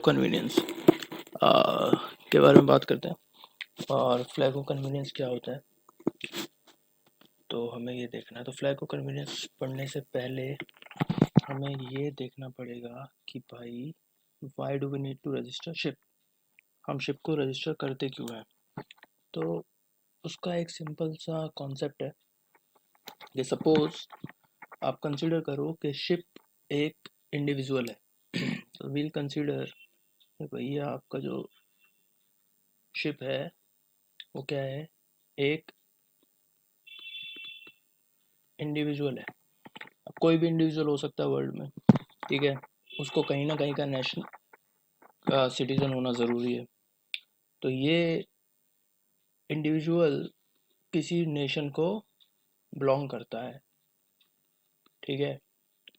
Convenience के बारे में बात करते हैं। और फ्लैग ऑफ कन्वीनियंस क्या होता है तो हमें ये देखना है। तो फ्लैग ऑफ कन्वीनियंस पढ़ने से पहले हमें ये देखना पड़ेगा कि भाई why do we need to register ship, हम शिप को रजिस्टर करते क्यों हैं। तो उसका एक सिंपल सा कॉन्सेप्ट है कि सपोज आप कंसिडर करो कि शिप एक इंडिविजुअल है तो वील कंसिडर भैया आपका जो शिप है वो क्या है, एक इंडिविजुअल है। अब कोई भी इंडिविजुअल हो सकता है वर्ल्ड में, ठीक है, उसको कहीं ना कहीं का नेशनल सिटीजन होना ज़रूरी है। तो ये इंडिविजुअल किसी नेशन को बिलोंग करता है, ठीक है,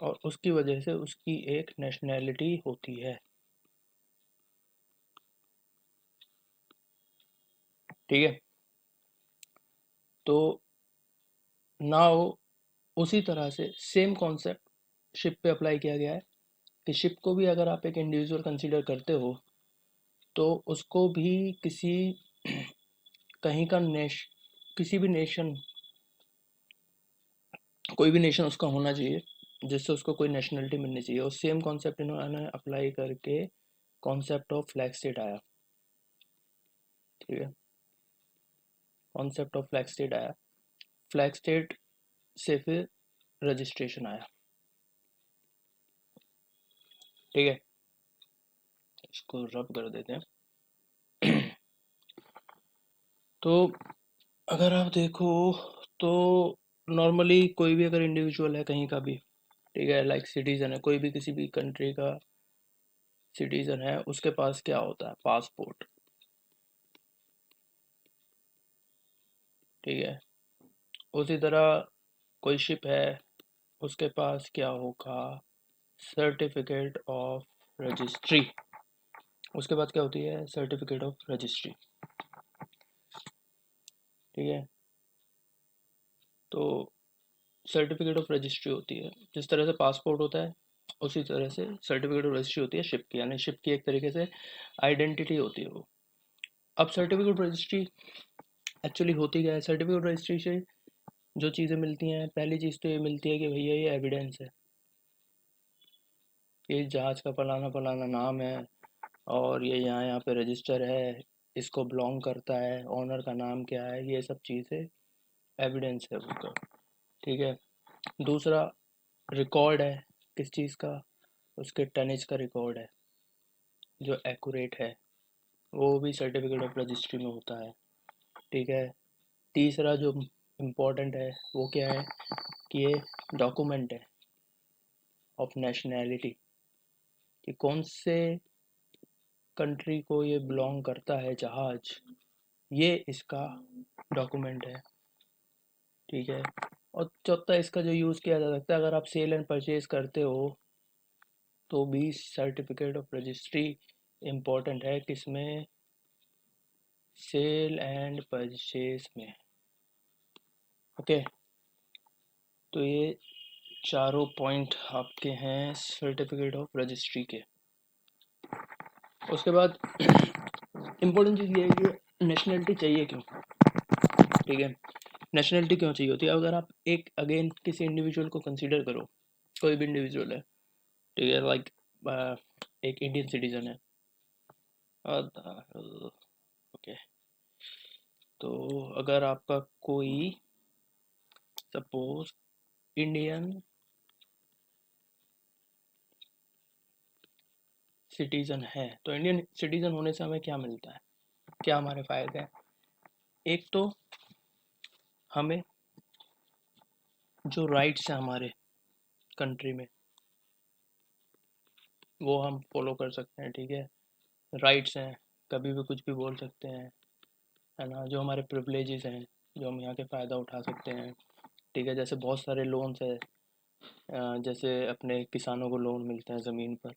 और उसकी वजह से उसकी एक नेशनैलिटी होती है, ठीक है। तो नाउ उसी तरह से सेम कॉन्सेप्ट शिप पे अप्लाई किया गया है कि शिप को भी अगर आप एक इंडिविजुअल कंसीडर करते हो तो उसको भी किसी कहीं का किसी भी नेशन, कोई भी नेशन उसका होना चाहिए जिससे उसको कोई नेशनलिटी मिलनी चाहिए। और सेम कॉन्सेप्ट इन्होंने अप्लाई करके कॉन्सेप्ट ऑफ फ्लैग स्टेट आया, ठीक है, कॉन्सेप्ट ऑफ फ्लैग स्टेट आया, फ्लैग स्टेट से फिर रजिस्ट्रेशन आया, ठीक है। इसको रब कर देते हैं तो अगर आप देखो तो नॉर्मली कोई भी अगर इंडिविजुअल है कहीं का भी, ठीक है, लाइक सिटीजन है, कोई भी किसी भी कंट्री का सिटीजन है, उसके पास क्या होता है, पासपोर्ट, ठीक है। उसी तरह कोई शिप है, उसके पास क्या होगा, सर्टिफिकेट ऑफ रजिस्ट्री, उसके बाद क्या होती है, सर्टिफिकेट ऑफ रजिस्ट्री, ठीक है। तो सर्टिफिकेट ऑफ रजिस्ट्री होती है, जिस तरह से पासपोर्ट होता है उसी तरह से सर्टिफिकेट ऑफ रजिस्ट्री होती है शिप की, यानी शिप की एक तरीके से आइडेंटिटी होती है वो। अब सर्टिफिकेट ऑफ रजिस्ट्री एक्चुअली होती क्या है, सर्टिफिकेट ऑफ रजिस्ट्री से जो चीज़ें मिलती हैं, पहली चीज़ तो ये मिलती है कि भैया ये एविडेंस है, ये जहाज़ का फलाना फलाना नाम है और ये यहाँ यहाँ पे रजिस्टर है, इसको बिलोंग करता है, ऑनर का नाम क्या है, ये सब चीज़ें एविडेंस है उसका, ठीक है। दूसरा रिकॉर्ड है, किस चीज़ का, उसके टनेज का रिकॉर्ड है जो एक्यूरेट है, वो भी सर्टिफिकेट ऑफ रजिस्ट्री में होता है, ठीक है। तीसरा जो इम्पोर्टेंट है वो क्या है कि ये डॉक्यूमेंट है ऑफ नेशनैलिटी, कि कौन से कंट्री को ये बिलोंग करता है जहाज, ये इसका डॉक्यूमेंट है, ठीक है। और चौथा इसका जो यूज़ किया जा सकता है, अगर आप सेल एंड परचेज करते हो तो भी सर्टिफिकेट ऑफ रजिस्ट्री इम्पोर्टेंट है, किसमें, सेल एंड परचेज में, ओके। तो ये चारों पॉइंट आपके हैं सर्टिफिकेट ऑफ रजिस्ट्री के। उसके बाद इम्पोर्टेंट चीज़ ये है कि नेशनलिटी चाहिए क्यों, ठीक है। नेशनलिटी क्यों चाहिए होती है, अगर आप एक अगेन किसी इंडिविजुअल को कंसीडर करो, कोई भी इंडिविजुअल है, ठीक है, लाइक एक इंडियन सिटीजन है, ओके। तो अगर आपका कोई सपोज इंडियन सिटीजन है, तो इंडियन सिटीजन होने से हमें क्या मिलता है, क्या हमारे फ़ायदे हैं। एक तो हमें जो राइट्स हैं हमारे कंट्री में वो हम फॉलो कर सकते हैं, ठीक है। राइट्स हैं, कभी भी कुछ भी बोल सकते हैं, है ना। जो हमारे प्रिविलेजेस हैं जो हम यहाँ के फ़ायदा उठा सकते हैं, ठीक है। जैसे बहुत सारे लोन्स है, जैसे अपने किसानों को लोन मिलते हैं ज़मीन पर,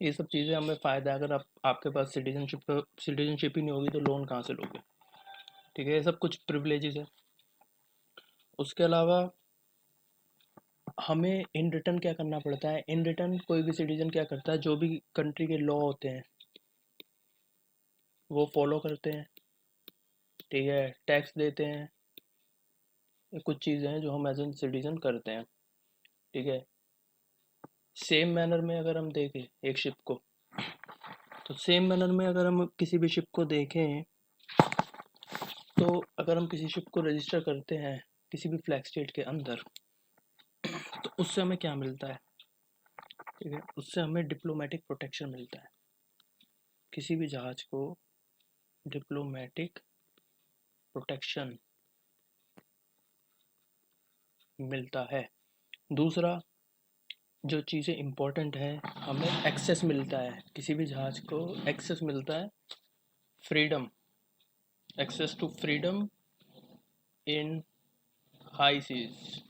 ये सब चीज़ें हमें फ़ायदा है। अगर आपके पास सिटीजनशिप ही नहीं होगी तो लोन कहाँ से लोगे, ठीक है। ये सब कुछ प्रिविलेजेस है। उसके अलावा हमें इन रिटर्न क्या करना पड़ता है, इन रिटर्न कोई भी सिटीजन क्या करता है, जो भी कंट्री के लॉ होते हैं वो फॉलो करते हैं, ठीक है, टैक्स देते हैं, ये कुछ चीज़ें हैं जो हम एज एन सिटीजन करते हैं, ठीक है। सेम मैनर में अगर हम देखें एक शिप को, तो सेम मैनर में अगर हम किसी भी शिप को देखें, तो अगर हम किसी शिप को रजिस्टर करते हैं किसी भी फ्लैग स्टेट के अंदर, तो उससे हमें क्या मिलता है, ठीक है, उससे हमें डिप्लोमेटिक प्रोटेक्शन मिलता है। किसी भी जहाज को डिप्लोमेटिक प्रोटेक्शन मिलता है। दूसरा जो चीज़ें इम्पोर्टेंट है, हमें एक्सेस मिलता है, किसी भी जहाज को एक्सेस मिलता है, freedom, access to freedom in high seas,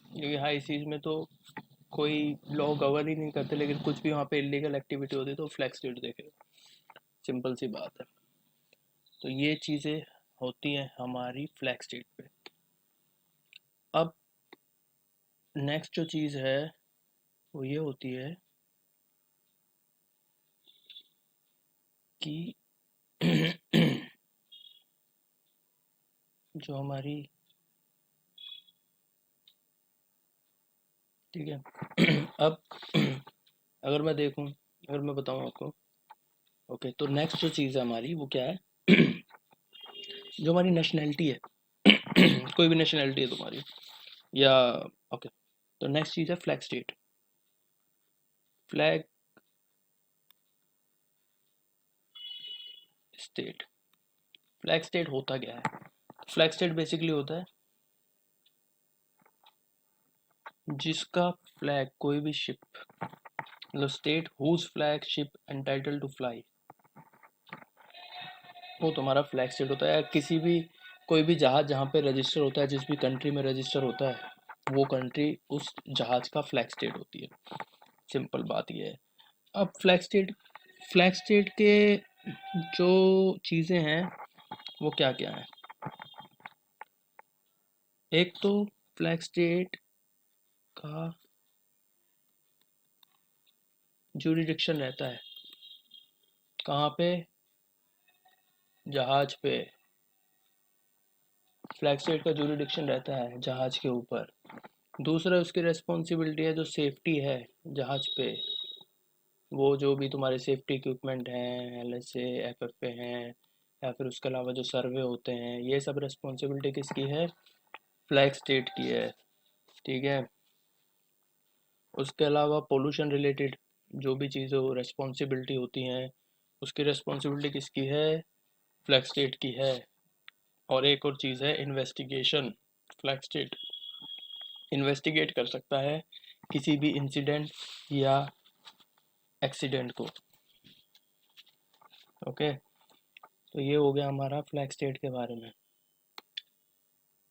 क्योंकि हाई सीज में तो कोई लॉ गवर्न ही नहीं करते, लेकिन कुछ भी वहाँ पे इलीगल एक्टिविटी होती है तो फ्लैग स्टेट देखेगा, सिंपल सी बात है। तो ये चीज़ें होती हैं हमारी फ्लैग स्टेट पे। अब नेक्स्ट जो चीज़ है वो ये होती है कि जो हमारी, ठीक है, अब अगर मैं देखूं, अगर मैं बताऊं आपको, ओके, तो नेक्स्ट जो चीज़ है हमारी वो क्या है, जो हमारी नेशनैलिटी है, कोई भी नेशनैलिटी है तुम्हारी, या ओके, तो नेक्स्ट चीज़ है flag state. Flag state, flag state होता क्या है, फ्लैग स्टेट बेसिकली होता है जिसका फ्लैग, कोई भी शिप, मतलब state whose flag ship entitle to fly, वो तुम्हारा फ्लैग स्टेट होता है। किसी भी, कोई भी जहाज जहाँ पे रजिस्टर होता है, जिस भी कंट्री में रजिस्टर होता है, वो कंट्री उस जहाज का फ्लैग स्टेट होती है, सिंपल बात ये है। अब फ्लैग स्टेट के जो चीज़ें हैं वो क्या क्या हैं, एक तो फ्लैग स्टेट का जूरिडिक्शन रहता है, कहाँ पे, जहाज पे, फ्लैग स्टेट का जूरिडिक्शन रहता है जहाज के ऊपर। दूसरा उसकी रिस्पॉन्सिबिलिटी है जो सेफ्टी है जहाज पे, वो जो भी तुम्हारे सेफ्टी इक्विपमेंट हैं, एलएसए, एफएफए हैं, या फिर उसके अलावा जो सर्वे होते हैं, ये सब रिस्पॉन्सिबिलिटी किसकी है, फ्लैग स्टेट की है, ठीक है। उसके अलावा पोल्यूशन रिलेटेड जो भी चीज़ें रिस्पॉन्सिबिलिटी होती हैं, उसकी रिस्पॉन्सिबिलिटी किसकी है, फ्लैग स्टेट की है। और एक और चीज़ है इन्वेस्टिगेशन, फ्लैग स्टेट इन्वेस्टिगेट कर सकता है किसी भी इंसिडेंट या एक्सीडेंट को, ओके। तो ये हो गया हमारा फ्लैग स्टेट के बारे में।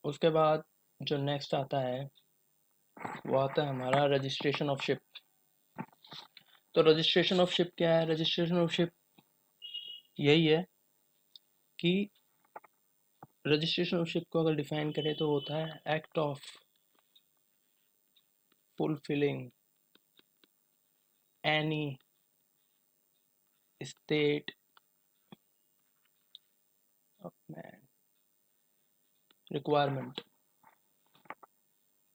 उसके बाद जो नेक्स्ट आता है वो आता है हमारा रजिस्ट्रेशन ऑफ शिप। तो रजिस्ट्रेशन ऑफ शिप क्या है, रजिस्ट्रेशन ऑफ शिप यही है कि रजिस्ट्रेशन ऑफ शिप को अगर डिफाइन करें तो होता है act of fulfilling any state requirement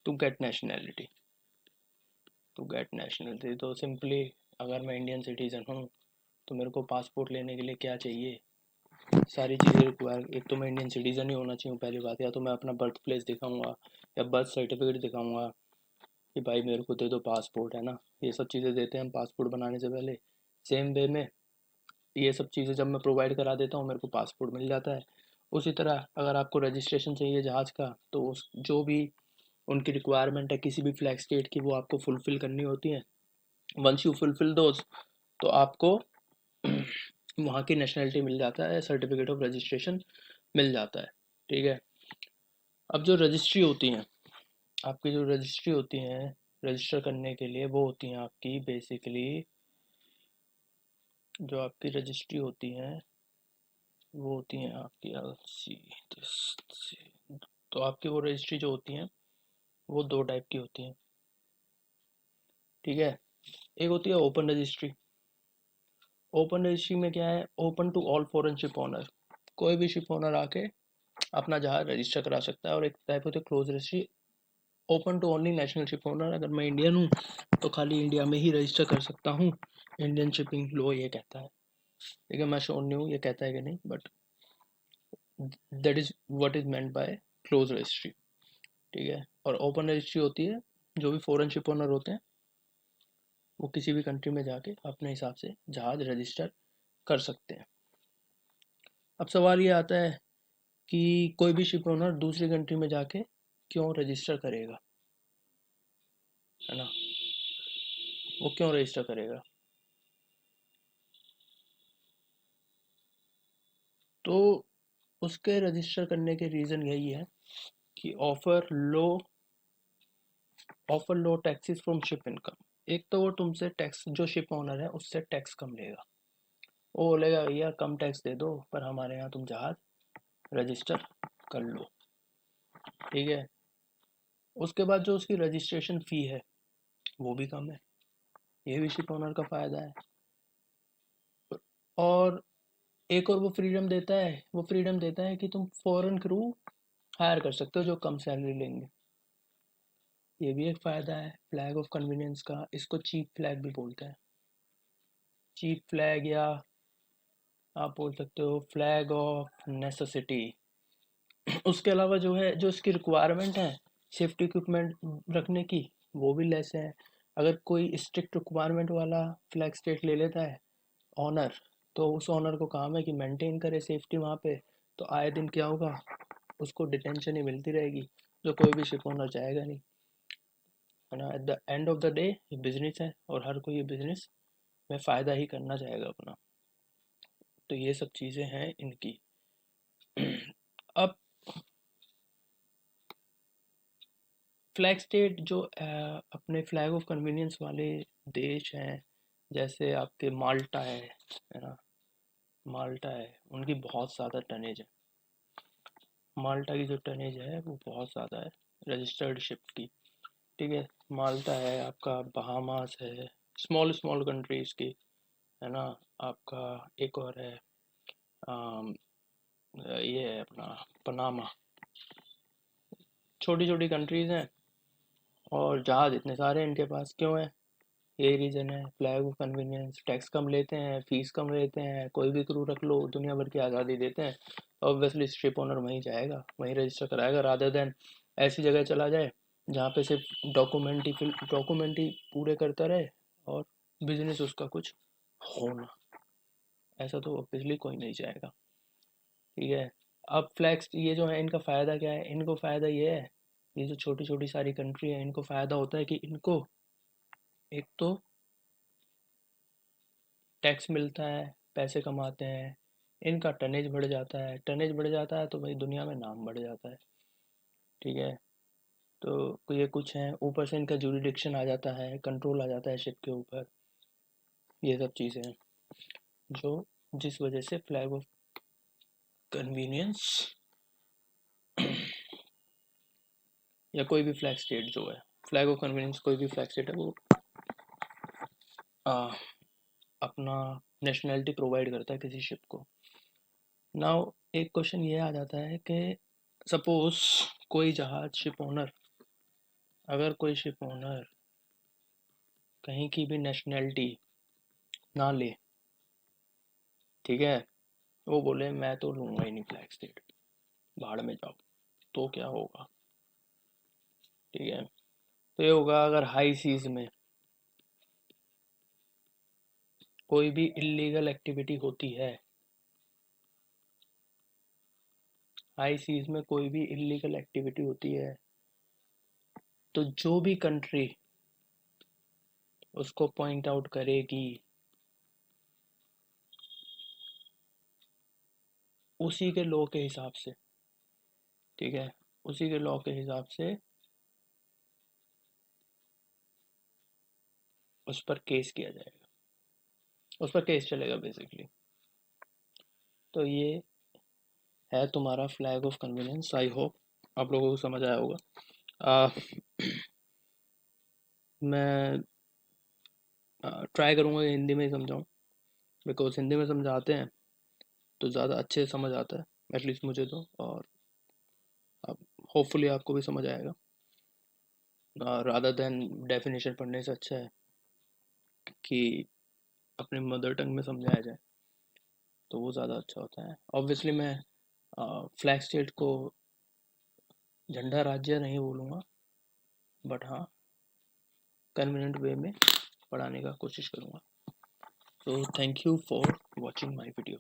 to get nationality, तो सिंपली अगर मैं इंडियन सिटीज़न हूँ तो मेरे को पासपोर्ट लेने के लिए क्या चाहिए, सारी चीज़ें रिक्वायर, एक तो मैं इंडियन सिटीज़न ही होना चाहिए पहली बात, या तो मैं अपना बर्थ प्लेस दिखाऊंगा या बर्थ सर्टिफिकेट दिखाऊंगा कि भाई मेरे को दे दो पासपोर्ट, है ना, ये सब चीज़ें देते हैं हम पासपोर्ट बनाने से पहले। सेम वे में ये सब चीज़ें जब मैं प्रोवाइड करा देता हूँ मेरे को पासपोर्ट मिल जाता है। उसी तरह अगर आपको रजिस्ट्रेशन चाहिए जहाज़ का, तो उस जो भी उनकी रिक्वायरमेंट है किसी भी फ्लैग स्टेट की, वो आपको फुलफ़िल करनी होती है। वंस यू फुलफ़िल दोज, तो आपको वहाँ की नेशनैलिटी मिल जाता है, सर्टिफिकेट ऑफ रजिस्ट्रेशन मिल जाता है, ठीक है। अब जो रजिस्ट्री होती हैं, आपकी जो रजिस्ट्री होती हैं रजिस्टर करने के लिए, वो होती हैं आपकी बेसिकली, जो आपकी रजिस्ट्री होती हैं वो होती हैं आपकी एल सी, तो आपकी वो रजिस्ट्री जो होती हैं वो दो टाइप की होती हैं, ठीक है। एक होती है ओपन रजिस्ट्री। ओपन रजिस्ट्री में क्या है, open to all foreign ship owner, कोई भी शिप ओनर आके अपना जहाज रजिस्टर करा सकता है। और एक टाइप होती है close registry, open to only national ship owner, अगर मैं इंडियन हूँ तो खाली इंडिया में ही रजिस्टर कर सकता हूँ, इंडियन शिपिंग लो ये कहता है। ठीक है, मैं श्योर नहीं हूँ ये कहता है कि नहीं, but that is what is meant by close registry, ठीक है। और ओपन रजिस्ट्री होती है, जो भी फॉरेन शिप ओनर होते हैं वो किसी भी कंट्री में जाके अपने हिसाब से जहाज रजिस्टर कर सकते हैं। अब सवाल ये आता है कि कोई भी शिप ओनर दूसरी कंट्री में जाके क्यों रजिस्टर करेगा, है ना, वो क्यों रजिस्टर करेगा। तो उसके रजिस्टर करने के रीज़न यही है कि offer low taxes from ship income. एक तो वो तुमसे टैक्स, जो शिप ओनर है उससे टैक्स कम लेगा, वो बोलेगा भैया कम टैक्स दे दो पर हमारे यहाँ तुम जहाज रजिस्टर कर लो, ठीक है। उसके बाद जो उसकी रजिस्ट्रेशन फ़ी है वो भी कम है, ये भी शिप ओनर का फ़ायदा है। और एक और वो फ्रीडम देता है कि तुम फॉरेन क्रू हायर कर सकते हो जो कम सैलरी लेंगे, ये भी एक फ़ायदा है फ्लैग ऑफ कन्वीनियंस का। इसको चीप फ्लैग भी बोलते हैं, चीप फ्लैग, या आप बोल सकते हो फ्लैग ऑफ नेसेसिटी। उसके अलावा जो है, जो इसकी रिक्वायरमेंट है सेफ्टी इक्विपमेंट रखने की, वो भी लेस है। अगर कोई स्ट्रिक्ट रिक्वायरमेंट वाला फ्लैग स्टेट ले लेता है ऑनर, तो उस ऑनर को काम है कि मेंटेन करे सेफ्टी वहाँ पे, तो आए दिन क्या होगा, उसको डिटेंशन ही मिलती रहेगी, जो कोई भी शिप ओनर चाहेगा नहीं, है ना। At the end of the day ये बिजनेस है और हर कोई ये बिजनेस में फ़ायदा ही करना चाहेगा अपना। तो ये सब चीज़ें हैं इनकी। अब फ्लैग स्टेट जो अपने फ्लैग ऑफ कन्वीनियंस वाले देश हैं, जैसे आपके माल्टा है ना, माल्टा है, उनकी बहुत ज़्यादा टनेज है। माल्टा की जो टनेज है वो बहुत ज़्यादा है रजिस्टर्ड शिप की, ठीक है। माल्टा है आपका, बहामास है, स्मॉल स्मॉल कंट्रीज़ की, है ना। आपका एक और है, अम, ये है अपना पनामा, छोटी छोटी कंट्रीज़ हैं और जहाज़ इतने सारे हैं इनके पास, क्यों है, यही रीज़न है, फ्लैग ऑफ कन्वीनियंस, टैक्स कम लेते हैं, फीस कम लेते हैं, कोई भी क्रू रख लो, दुनिया भर की आज़ादी देते हैं। ऑब्वियसली शिप ओनर वहीं जाएगा, वहीं रजिस्टर कराएगा, रादर देन ऐसी जगह चला जाए जहाँ पे सिर्फ डॉक्यूमेंट ही पूरे करता रहे और बिजनेस उसका कुछ हो ना, ऐसा तो ऑब्वियसली कोई नहीं चाहेगा, ठीक है। अब फ्लैग्स ये जो है इनका फ़ायदा क्या है, इनको फ़ायदा ये है, ये जो छोटी छोटी सारी कंट्री है इनको फ़ायदा होता है कि इनको एक तो टैक्स मिलता है, पैसे कमाते हैं, इनका टनेज बढ़ जाता है तो भाई दुनिया में नाम बढ़ जाता है, ठीक है। तो ये कुछ हैं, ऊपर से इनका जुरिडिक्शन आ जाता है, कंट्रोल आ जाता है शिप के ऊपर, ये सब चीज़ें हैं जो, जिस वजह से फ्लैग ऑफ कन्वीनियंस या कोई भी फ्लैग स्टेट जो है, फ्लैग ऑफ कन्वीनियंस कोई भी फ्लैग स्टेट है वो आ, अपना नेशनैलिटी प्रोवाइड करता है किसी शिप को। नाउ एक क्वेश्चन ये आ जाता है कि सपोज कोई जहाज शिप ओनर, अगर कोई शिप ओनर कहीं की भी नेशनैलिटी ना ले, ठीक है, वो बोले मैं तो लूँगा ही नहीं फ्लैग स्टेट, भाड़ में जाओ, तो क्या होगा, ठीक है। तो ये होगा, अगर हाई सीज में कोई भी इलीगल एक्टिविटी होती है, हाई सीज में कोई भी इलीगल एक्टिविटी होती है, तो जो भी कंट्री उसको पॉइंट आउट करेगी, उसी के लॉ के हिसाब से, ठीक है, उसी के लॉ के हिसाब से उस पर केस किया जाएगा, उस पर केस चलेगा बेसिकली। तो ये है तुम्हारा flag of convenience, I hope आप लोगों को समझ आया होगा। मैं ट्राई करूँगा कि हिंदी में ही समझाऊँ, बिकॉज हिंदी में समझाते हैं तो ज़्यादा अच्छे से समझ आता है, एटलीस्ट मुझे तो। और अब होपफुली आपको भी समझ आएगा, रादर देन डेफिनेशन पढ़ने से अच्छा है कि अपने मदर टंग में समझाया जाए, तो वो ज़्यादा अच्छा होता है। ऑब्वियसली मैं फ्लैग स्टेट को झंडा राज्य नहीं बोलूँगा, बट हाँ कन्वीनियंट वे में पढ़ाने का कोशिश करूँगा। So thank you for watching my video.